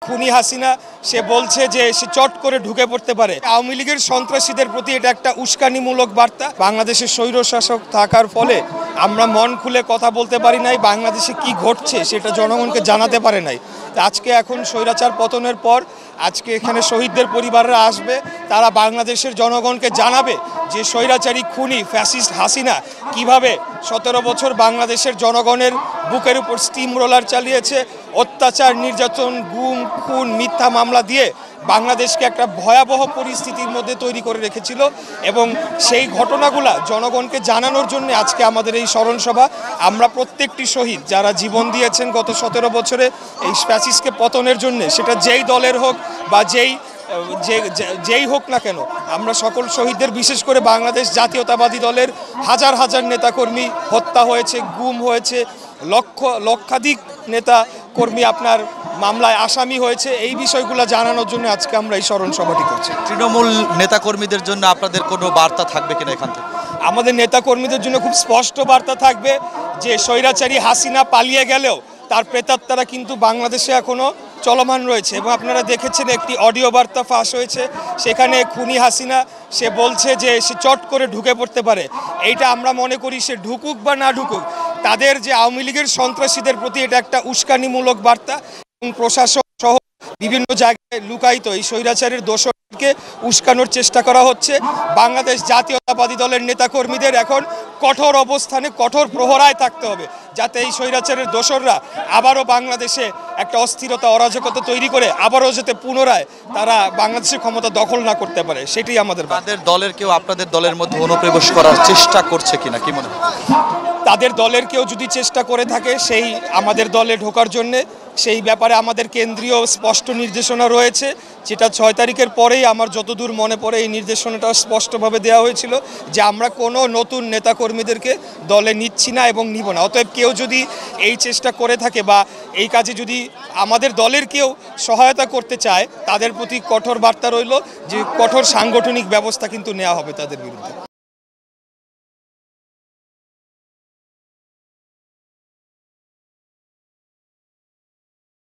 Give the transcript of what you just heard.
খুনি হাসিনা সে বলছে যে সে চট করে ঢুকে পড়তে পারে। আওয়ামী লীগের সন্ত্রাসীদের প্রতি এটা একটা উস্কানিমূলক বার্তা। বাংলাদেশের স্বৈরশাসক থাকার ফলে আমরা মন খুলে কথা বলতে পারি নাই, বাংলাদেশে কি ঘটছে সেটা জনগণকে জানাতে পারে নাই। আজকে এখন স্বৈরাচার পতনের পর আজকে এখানে শহীদদের পরিবাররা আসবে, তারা বাংলাদেশের জনগণকে জানাবে যে স্বৈরাচারী খুনি ফ্যাসিস্ট হাসিনা কিভাবে 17 বছর বাংলাদেশের জনগণের বুকের উপর স্টিম রোলার চালিয়েছে, অত্যাচার, নির্যাতন, গুম, খুন, মিথ্যা মামলা দিয়ে বাংলাদেশকে একটা ভয়াবহ পরিস্থিতির মধ্যে তৈরি করে রেখেছিল। এবং সেই ঘটনাগুলা জনগণকে জানানোর জন্য আজকে আমাদের এই স্মরণসভা। আমরা প্রত্যেকটি শহীদ যারা জীবন দিয়েছেন গত 17 বছরে এই ফ্যাসিস্টকে পতনের জন্য, সেটা যেই দলের হোক বা যেই হোক না কেন, আমরা সকল শহীদদের, বিশেষ করে বাংলাদেশ জাতীয়তাবাদী দলের হাজার হাজার নেতাকর্মী হত্যা হয়েছে, গুম হয়েছে, লক্ষাধিক নেতা কর্মী আপনার মামলায় আসামি হয়েছে, এই বিষয়গুলো জানানোর জন্য আজকে আমরা এই স্মরণ সভাটি করছি। তৃণমূল নেতাকর্মীদের জন্য আপনাদের কোনো বার্তা থাকবে কিনা এখান থেকে? আমাদের নেতাকর্মীদের জন্য খুব স্পষ্ট বার্তা থাকবে যে স্বৈরাচারী হাসিনা পালিয়ে গেলেও তার প্রেতাত্মারা কিন্তু বাংলাদেশে এখনও চলমান রয়েছে। এবং আপনারা দেখেছেন একটি অডিও বার্তা ফাঁস হয়েছে, সেখানে খুনি হাসিনা সে বলছে যে সে চট করে ঢুকে পড়তে পারে। এইটা আমরা মনে করি সে ঢুকুক বা না ঢুকুক, তাদের যে আওয়ামী লীগের সন্ত্রাসীদের প্রতি এটা একটা উস্কানিমূলক বার্তা। এবং প্রশাসন সহ বিভিন্ন জায়গায় লুকায়িত এই স্বৈরাচারের দোষরকে উস্কানোর চেষ্টা করা হচ্ছে। বাংলাদেশ জাতীয়তাবাদী দলের নেতাকর্মীদের এখন কঠোর অবস্থানে, কঠোর প্রহরায় থাকতে হবে, যাতে এই স্বৈরাচারের দোসররা আবারও বাংলাদেশে একটা অস্থিরতা, অরাজকতা তৈরি করে আবারও যাতে পুনরায় তারা বাংলাদেশের ক্ষমতা দখল না করতে পারে, সেটাই আমাদের। তাদের দলের কেউ আপনাদের দলের মধ্যে অনুপ্রবেশ করার চেষ্টা করছে কিনা কি মনে হয়? তাদের দলের কেউ যদি চেষ্টা করে থাকে সেই আমাদের দলে ঢোকার জন্যে, সেই ব্যাপারে আমাদের কেন্দ্রীয় স্পষ্ট নির্দেশনা রয়েছে, যেটা 6 তারিখের পরেই আমার যতদূর মনে পড়ে এই নির্দেশনাটা স্পষ্টভাবে দেওয়া হয়েছিল যে আমরা কোনো নতুন নেতাকর্মীদেরকে দলে নিচ্ছি না এবং নিব না। অতএব কেউ যদি এই চেষ্টা করে থাকে বা এই কাজে যদি আমাদের দলের কেউ সহায়তা করতে চায়, তাদের প্রতি কঠোর বার্তা রইল যে কঠোর সাংগঠনিক ব্যবস্থা কিন্তু নেওয়া হবে তাদের বিরুদ্ধে।